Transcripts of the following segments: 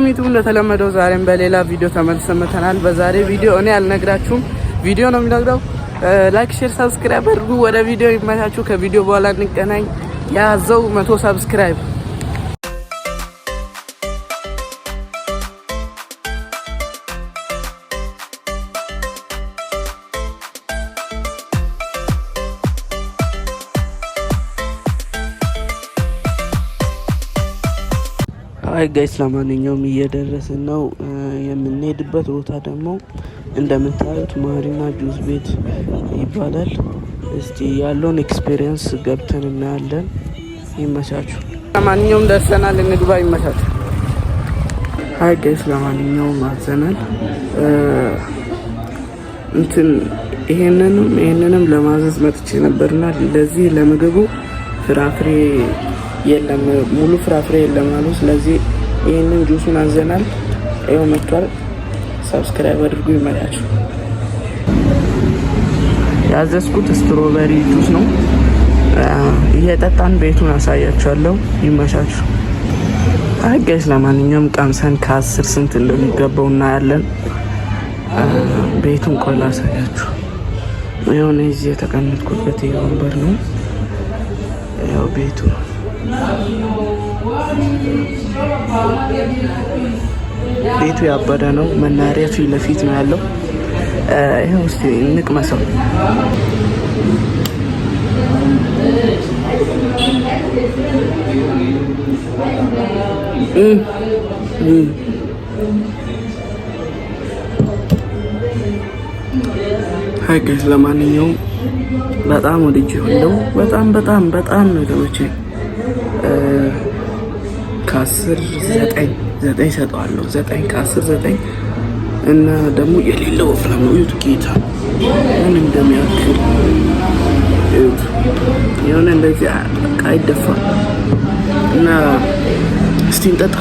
ሚቱ እንደተለመደው ዛሬም በሌላ ቪዲዮ ተመልሰናል። በዛሬ ቪዲዮ እኔ አልነግራችሁም፣ ቪዲዮ ነው የሚነግረው። ላይክ፣ ሼር፣ ሰብስክራይብ አድርጉ። ወደ ቪዲዮ ይመቻችሁ። ከቪዲዮ በኋላ እንገናኝ። ያዘው 100 ሰብስክራይብ አይ ጋይስ ለማንኛውም እየደረስን ነው። የምንሄድበት ቦታ ደግሞ እንደምታዩት ማሪና ጁስ ቤት ይባላል። እስቲ ያለውን ኤክስፒሪየንስ ገብተን እናያለን። ይመቻችሁ። ለማንኛውም ደርሰናል፣ እንግባ። ይመቻችሁ። አይ ጋይስ ለማንኛውም አዘናል። ይሄንንም ለማዘዝ መጥቼ ነበርና ለዚህ ለምግቡ ፍራፍሬ የለም፣ ሙሉ ፍራፍሬ የለም አሉ። ስለዚህ ይሄንን ጁሱን አዘናል። ይኸው መጥቷል። ሰብስክራይብ አድርጉ። ይመቻችሁ። ያዘዝኩት ስትሮበሪ ጁስ ነው። እየጠጣን ቤቱን አሳያችኋለሁ። ይመቻችሁ። አይ ጋይስ ለማንኛውም ቀምሰን ከ10 ስንት እንደሚገባው እናያለን። ቤቱን ቆላ አሳያችሁ። የሆነ እዚህ የተቀመጥኩበት ወንበር ነው። ያው ቤቱ ያበደ ነው። መናሪያ ፊት ለፊት ነው ያለው። ይሄው እስቲ እንቅመሰው። ሃይ ጋይስ ለማንኛውም በጣም ወድጄዋለሁ። በጣም ነው የተመቸኝ። ከ10 9 ሰጠዋለሁ። 9 ከ10 9 እና ደግሞ የሌለው ወፍራም ነው። ዩቱ ጌታ ምን እንደሚያክል የሆነ እንደዚህ አይደፋም። እና እስቲ እንጠጣ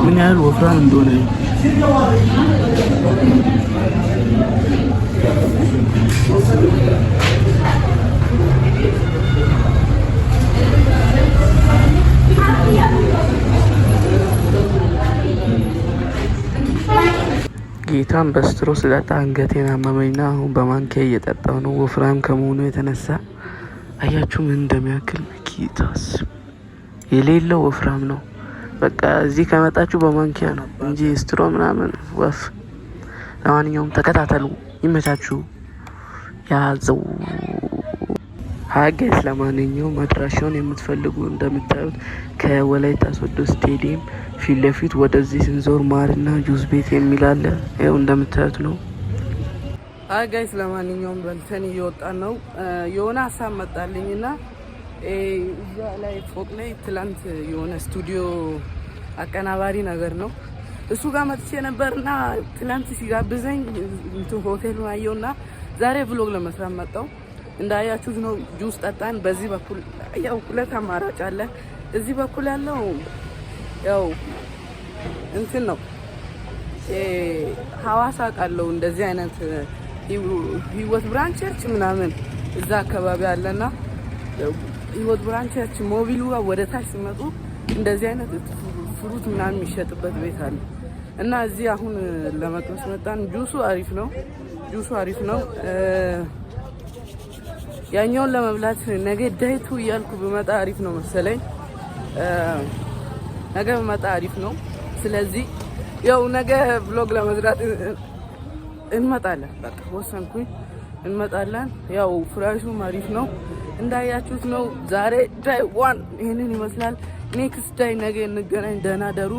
ምን ያህል ወፍራም እንደሆነ ጌታን በስትሮ ስለጣ አንገቴን አመመኝና አሁን በማንኪያ እየጠጣው ነው። ወፍራም ከመሆኑ የተነሳ አያችሁ ምን እንደሚያክል። ጌታስ የሌለው ወፍራም ነው። በቃ እዚህ ከመጣችሁ በማንኪያ ነው እንጂ ስትሮ ምናምን ወፍ። ለማንኛውም ተከታተሉ። ይመቻችሁ። ያዘው ሀገስ ለማንኛውም አድራሻውን የምትፈልጉ እንደምታዩት ከወላይታ ሶዶ ስቴዲየም ፊት ለፊት ወደዚህ ስንዞር ማርና ጁስ ቤት የሚል አለ። ይኸው እንደምታዩት ነው። አይ ጋይስ ለማንኛውም በልተን እየወጣን ነው። የሆነ ሀሳብ መጣልኝና እዛ ላይ ፎቅ ላይ ትላንት የሆነ ስቱዲዮ አቀናባሪ ነገር ነው እሱ ጋር መጥቼ ነበርና ትላንት ሲጋብዘኝ ሆቴሉን አየውና ዛሬ ብሎግ ለመስራት መጣው። እንዳያችሁት ነው። ጁስ ጠጣን። በዚህ በኩል ያው ሁለት አማራጭ አለ። እዚህ በኩል ያለው ያው እንትን ነው ሐዋሳ ቃለው እንደዚህ አይነት ህይወት ብራንች ቸርች ምናምን እዛ አካባቢ አለና ህይወት ብራንች ቸርች ሞቢሉ ወደ ታች ሲመጡ እንደዚህ አይነት ፍሩት ምናምን የሚሸጥበት ቤት አለ እና እዚህ አሁን ለመቅመስ መጣን። ጁሱ አሪፍ ነው። ያኛውን ለመብላት ነገ ዳይቱ እያልኩ ብመጣ አሪፍ ነው መሰለኝ። ነገ ብመጣ አሪፍ ነው። ስለዚህ ያው ነገ ብሎግ ለመስራት እንመጣለን። በቃ ወሰንኩኝ፣ እንመጣለን። ያው ፍራሹም አሪፍ ነው እንዳያችሁት ነው። ዛሬ ዳይ 1 ይሄንን ይመስላል። ኔክስት ዳይ ነገ እንገናኝ። ደህና ደሩ።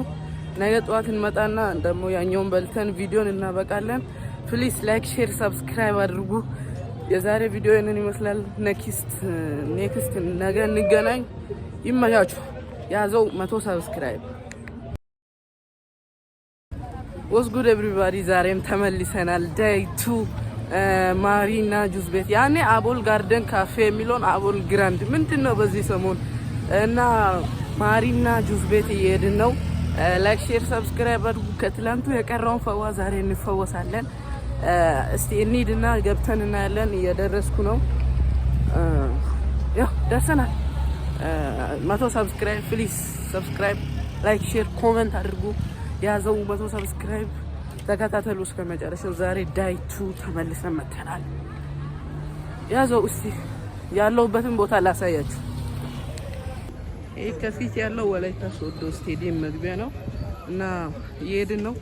ነገ ጠዋት እንመጣና ደግሞ ያኛውን በልተን ቪዲዮን እናበቃለን። ፕሊዝ ላይክ፣ ሼር፣ ሰብስክራይብ አድርጉ። የዛሬ ቪዲዮ ይሄንን ይመስላል። ኔክስት ነገ እንገናኝ። ይመቻችሁ። ያዘው 100 ሰብስክራይብ። ወስ ጉድ ኤቭሪባዲ። ዛሬም ተመልሰናል። ዳይ 2 ማሪና ጁስ ቤት ያኔ አቦል ጋርደን ካፌ የሚለውን አቦል ግራንድ ምንድነው በዚህ ሰሞን እና ማሪና ጁስ ቤት እየሄድን ነው። ላይክ፣ ሼር፣ ሰብስክራይብ አድርጉ። ከትላንቱ የቀረውን ፈዋ ዛሬ እንፈወሳለን። እስቲ እንሂድና ገብተን እናያለን። እየደረስኩ ነው። ያው ደርሰናል። 100 ሰብስክራይብ ፕሊዝ ሰብስክራይብ ላይክ ሼር ኮሜንት አድርጉ። ያዘው 100 ሰብስክራይብ ተከታተሉ እስከ መጨረሻው። ዛሬ ዳይቱ ተመልሰን መተናል። ያዘው እስቲ ያለውበትን ቦታ ላሳያችሁ። ይሄ ከፊት ያለው ወላይታ ሶዶ ስቴዲየም መግቢያ ነው እና እየሄድን ነው።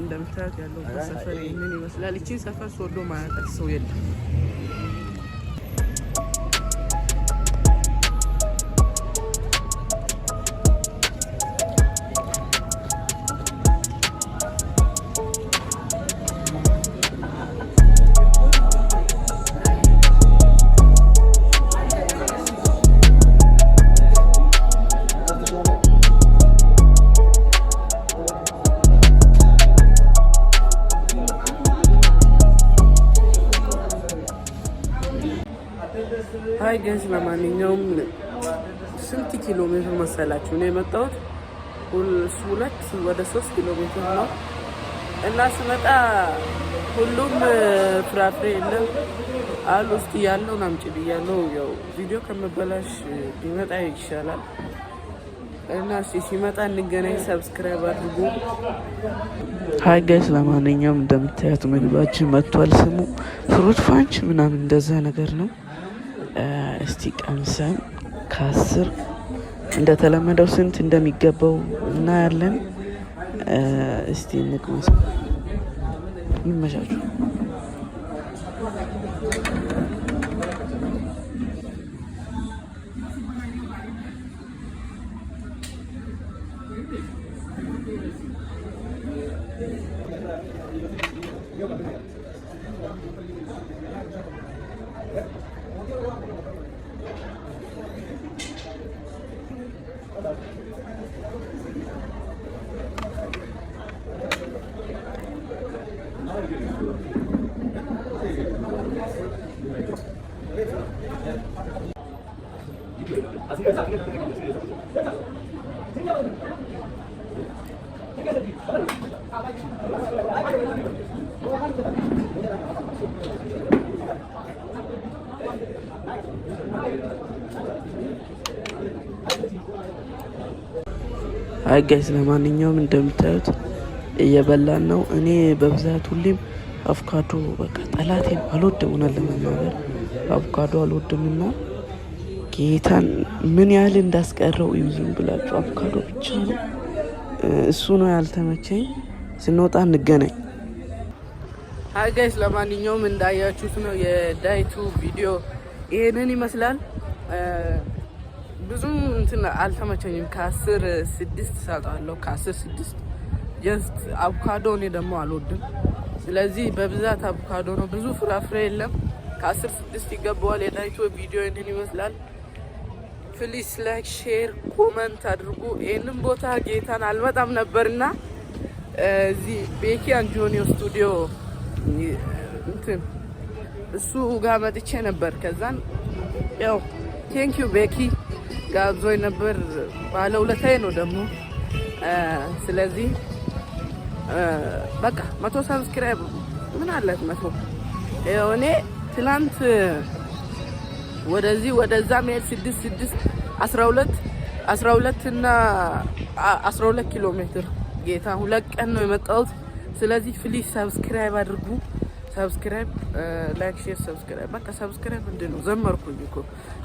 እንደምታዩት ያለው ሰፈር ምን ይመስላል? እቺ ሰፈር ሶዶ ማለት ሰው የለም። ሀይ ጋይስ፣ ለማንኛውም ስንት ኪሎ ሜትር መሰላችሁ ነው የመጣሁት? 2 ኪሎ ሜትር ነው እና ስመጣ ሁሉም ፍራፍሬ የለም አሉ። ውስጥ ያለውን አምጪ ብያለሁ። ያው ቪዲዮ ከመበላሽ ቢመጣ ይሻላል እና ሲመጣ እንገናኝ። ሰብስክራይብ አድርጉ። ሀይ ጋይስ፣ ለማንኛውም እንደምታዩት ምግባችን መጥቷል። ስሙ ፍሩት ፋንች ምናምን እንደዛ ነገር ነው። እስቲ ቀምሰን ከ10 እንደተለመደው ስንት እንደሚገባው እናያለን። እስቲ እንቅመስ። ይመቻችሁ። አይ ጋይስ፣ ለማንኛውም እንደምታዩት እየበላን ነው። እኔ በብዛት ሁሌም አቮካዶ በቃ ጠላቴም አልወድም፣ ለመናገር አቮካዶ አልወድምና ጌታን ምን ያህል እንዳስቀረው ይዙም ብላችሁ አቮካዶ ብቻ ነው እሱ ነው ያልተመቸኝ። ስንወጣ እንገናኝ። አይ ጋይስ፣ ለማንኛውም እንዳያችሁት ነው የዳይቱ ቪዲዮ ይሄንን ይመስላል። ብዙም እንትን አልተመቸኝም። ከ10-6 ሰጣለሁ። ከ10-6 ጀስት አቮካዶ እኔ ደግሞ አልወድም። ስለዚህ በብዛት አቮካዶ ነው፣ ብዙ ፍራፍሬ የለም። ከ10-6 ይገባዋል። የዳይቱ ቪዲዮ ይሄንን ይመስላል። ፕሊስ ላይክ ሼር ኮመንት አድርጉ። ይሄንን ቦታ ጌታን አልመጣም ነበርና እዚህ ቤኪ አንጆኒዮ ስቱዲዮ እንትን እሱ ጋር መጥቼ ነበር። ከዛን ያው ቴንክ ዩ ቤኪ ጋብዞኝ ነበር። ባለውለታዬ ነው ደግሞ። ስለዚህ በቃ 100 ሰብስክራይብ ምን አለት 100 ያው እኔ ትላንት ወደዚህ ወደዛ መሄድ 12 እና 12 ኪሎ ሜትር ጌታ 2 ቀን ነው የመጣሁት። ስለዚህ ፕሊዝ ሰብስክራይብ አድርጉ። ሰብስክራይብ ላይክ ሼር ሰብስክራይብ በቃ ሰብስክራይብ እንደው ዘመርኩኝ እኮ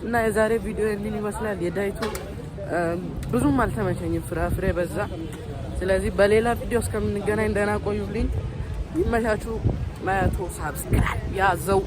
እና የዛሬ ቪዲዮ እንዴት ይመስላል? የዳይቱ ብዙም አልተመቸኝም፣ ፍራፍሬ በዛ። ስለዚህ በሌላ ቪዲዮ እስከምንገናኝ ደህና ቆዩልኝ። ይመቻችሁ። 100 ሰብስክራይብ ያዘው።